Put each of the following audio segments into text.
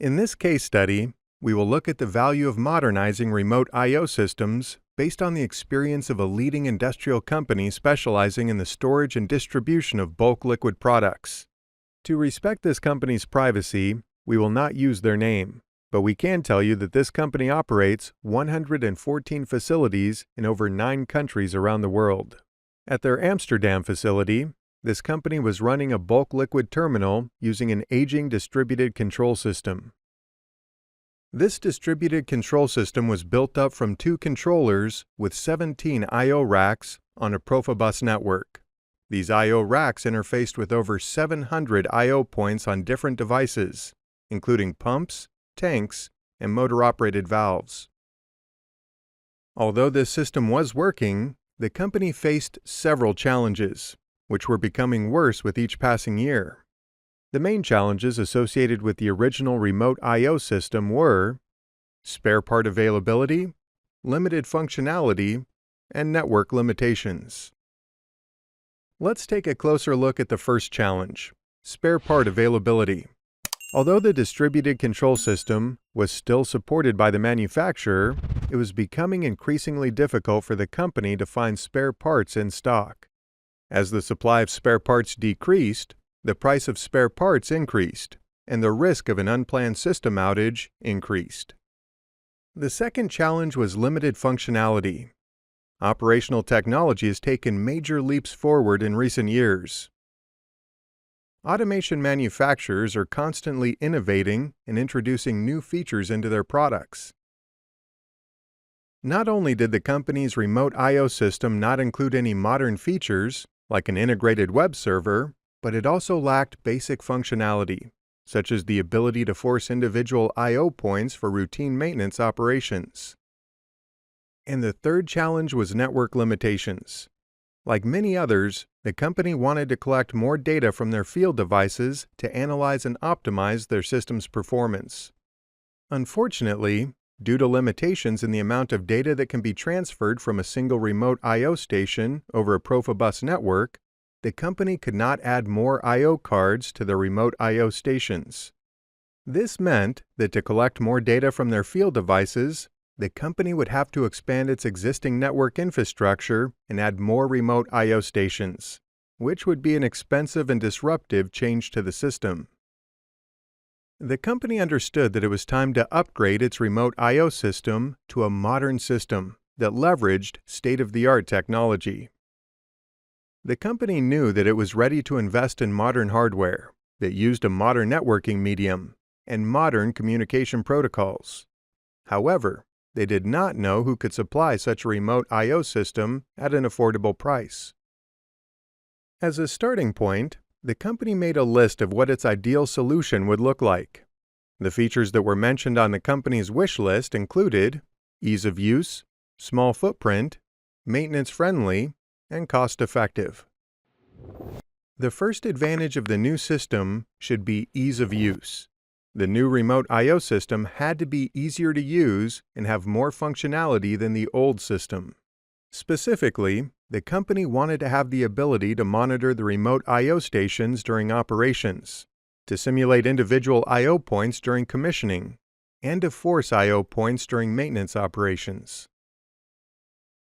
In this case study, we will look at the value of modernizing remote I/O systems based on the experience of a leading industrial company specializing in the storage and distribution of bulk liquid products. To respect this company's privacy, we will not use their name, but we can tell you that this company operates 114 facilities in over 9 countries around the world. At their Amsterdam facility, this company was running a bulk liquid terminal using an aging distributed control system. This distributed control system was built up from 2 controllers with 17 I/O racks on a Profibus network. These I/O racks interfaced with over 700 I/O points on different devices, including pumps, tanks, and motor-operated valves. Although this system was working, the company faced several challenges, which were becoming worse with each passing year. The main challenges associated with the original remote I/O system were spare part availability, limited functionality, and network limitations. Let's take a closer look at the first challenge, spare part availability. Although the distributed control system was still supported by the manufacturer, it was becoming increasingly difficult for the company to find spare parts in stock. As the supply of spare parts decreased, the price of spare parts increased, and the risk of an unplanned system outage increased. The second challenge was limited functionality. Operational technology has taken major leaps forward in recent years. Automation manufacturers are constantly innovating and introducing new features into their products. Not only did the company's remote I/O system not include any modern features, like an integrated web server, but it also lacked basic functionality, such as the ability to force individual I/O points for routine maintenance operations. And the third challenge was network limitations. Like many others, the company wanted to collect more data from their field devices to analyze and optimize their system's performance. Unfortunately, due to limitations in the amount of data that can be transferred from a single remote I/O station over a Profibus network, the company could not add more I/O cards to their remote I/O stations. This meant that to collect more data from their field devices, the company would have to expand its existing network infrastructure and add more remote I/O stations, which would be an expensive and disruptive change to the system. The company understood that it was time to upgrade its remote I/O system to a modern system that leveraged state-of-the-art technology. The company knew that it was ready to invest in modern hardware that used a modern networking medium and modern communication protocols. However, they did not know who could supply such a remote I/O system at an affordable price. As a starting point, the company made a list of what its ideal solution would look like. The features that were mentioned on the company's wish list included ease of use, small footprint, maintenance-friendly, and cost-effective. The first advantage of the new system should be ease of use. The new remote I/O system had to be easier to use and have more functionality than the old system. Specifically, the company wanted to have the ability to monitor the remote I/O stations during operations, to simulate individual I/O points during commissioning, and to force I/O points during maintenance operations.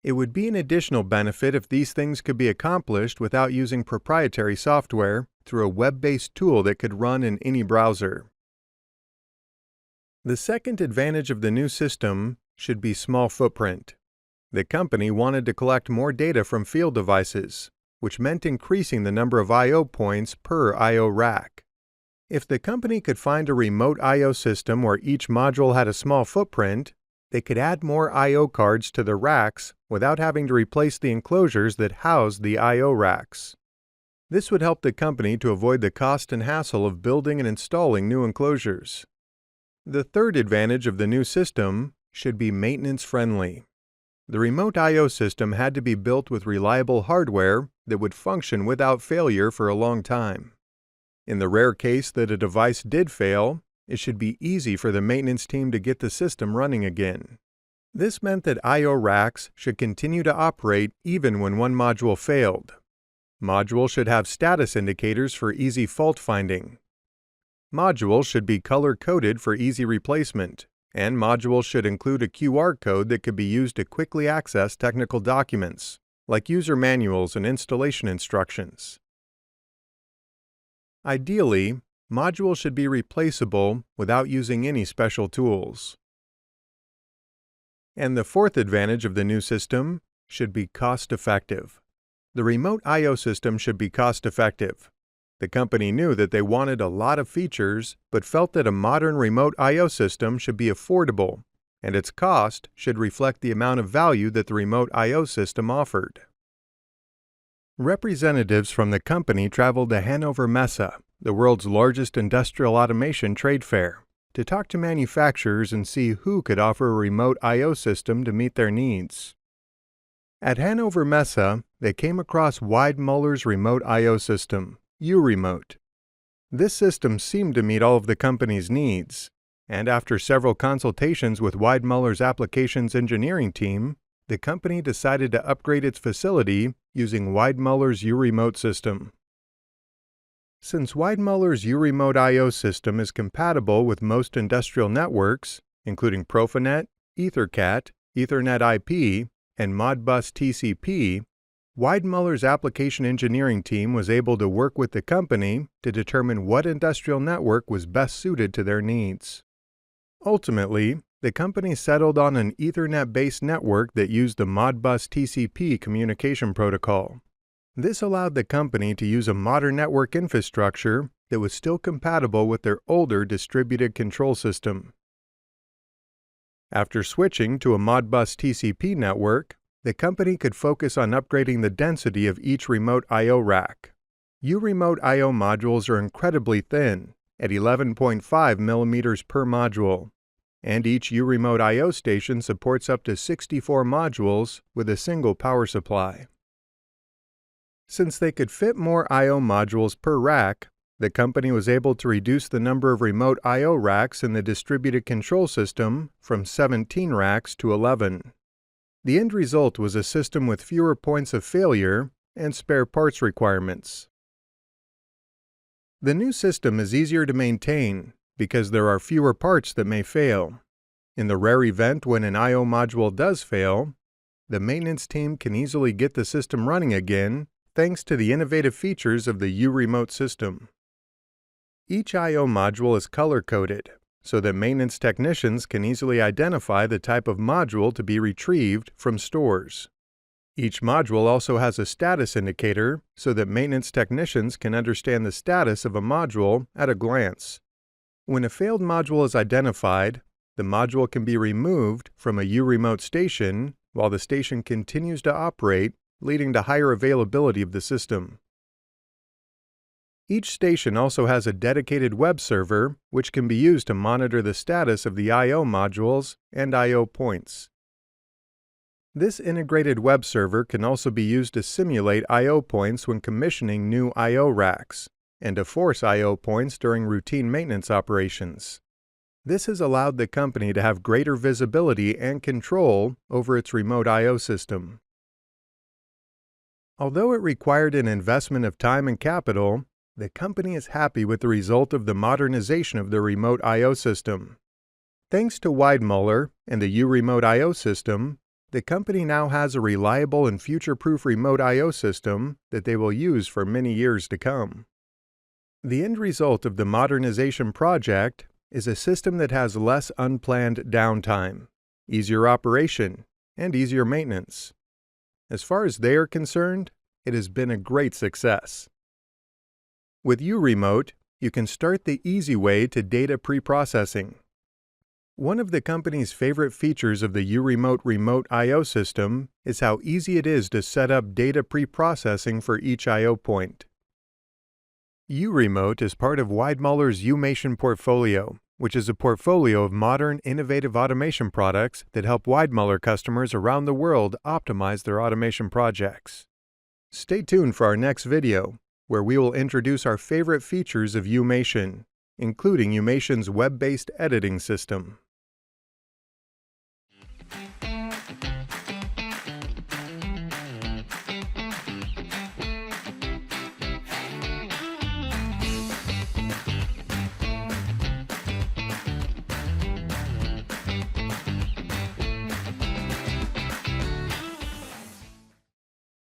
It would be an additional benefit if these things could be accomplished without using proprietary software through a web-based tool that could run in any browser. The second advantage of the new system should be small footprint. The company wanted to collect more data from field devices, which meant increasing the number of I/O points per I/O rack. If the company could find a remote I/O system where each module had a small footprint, they could add more I/O cards to the racks without having to replace the enclosures that housed the I/O racks. This would help the company to avoid the cost and hassle of building and installing new enclosures. The third advantage of the new system should be maintenance-friendly. The remote I/O system had to be built with reliable hardware that would function without failure for a long time. In the rare case that a device did fail, it should be easy for the maintenance team to get the system running again. This meant that I/O racks should continue to operate even when one module failed. Modules should have status indicators for easy fault finding. Modules should be color-coded for easy replacement, and modules should include a QR code that could be used to quickly access technical documents, like user manuals and installation instructions. Ideally, modules should be replaceable without using any special tools. And the fourth advantage of the new system should be cost-effective. The remote I/O system should be cost-effective. The company knew that they wanted a lot of features, but felt that a modern remote I/O system should be affordable, and its cost should reflect the amount of value that the remote I/O system offered. Representatives from the company traveled to Hannover Messe, the world's largest industrial automation trade fair, to talk to manufacturers and see who could offer a remote I/O system to meet their needs. At Hannover Messe, they came across Weidmüller's remote I/O system, U-Remote. This system seemed to meet all of the company's needs, and after several consultations with Weidmüller's applications engineering team, the company decided to upgrade its facility using Weidmüller's U-Remote system. Since Weidmüller's U-Remote I/O system is compatible with most industrial networks, including Profinet, EtherCAT, Ethernet IP, and Modbus TCP, Weidmüller's application engineering team was able to work with the company to determine what industrial network was best suited to their needs. Ultimately, the company settled on an Ethernet-based network that used the Modbus TCP communication protocol. This allowed the company to use a modern network infrastructure that was still compatible with their older distributed control system. After switching to a Modbus TCP network, the company could focus on upgrading the density of each remote I/O rack. U-Remote I/O modules are incredibly thin, at 11.5 millimeters per module, and each U-Remote I/O station supports up to 64 modules with a single power supply. Since they could fit more I/O modules per rack, the company was able to reduce the number of remote I/O racks in the distributed control system from 17 racks to 11. The end result was a system with fewer points of failure and spare parts requirements. The new system is easier to maintain because there are fewer parts that may fail. In the rare event when an I/O module does fail, the maintenance team can easily get the system running again thanks to the innovative features of the U-Remote system. Each I/O module is color-coded, so that maintenance technicians can easily identify the type of module to be retrieved from stores. Each module also has a status indicator so that maintenance technicians can understand the status of a module at a glance. When a failed module is identified, the module can be removed from a U-Remote station while the station continues to operate, leading to higher availability of the system. Each station also has a dedicated web server which can be used to monitor the status of the I/O modules and I/O points. This integrated web server can also be used to simulate I/O points when commissioning new I/O racks, and to force I/O points during routine maintenance operations. This has allowed the company to have greater visibility and control over its remote I/O system. Although it required an investment of time and capital, the company is happy with the result of the modernization of the remote I/O system. Thanks to Weidmüller and the U-Remote I/O system, the company now has a reliable and future-proof remote I/O system that they will use for many years to come. The end result of the modernization project is a system that has less unplanned downtime, easier operation, and easier maintenance. As far as they are concerned, it has been a great success. With U-Remote, you can start the easy way to data pre-processing. One of the company's favorite features of the U-Remote remote I/O system is how easy it is to set up data pre-processing for each I/O point. U-Remote is part of Weidmüller's U-Mation portfolio, which is a portfolio of modern, innovative automation products that help Weidmüller customers around the world optimize their automation projects. Stay tuned for our next video, where we will introduce our favorite features of U-Mation, including U-Mation's web-based editing system.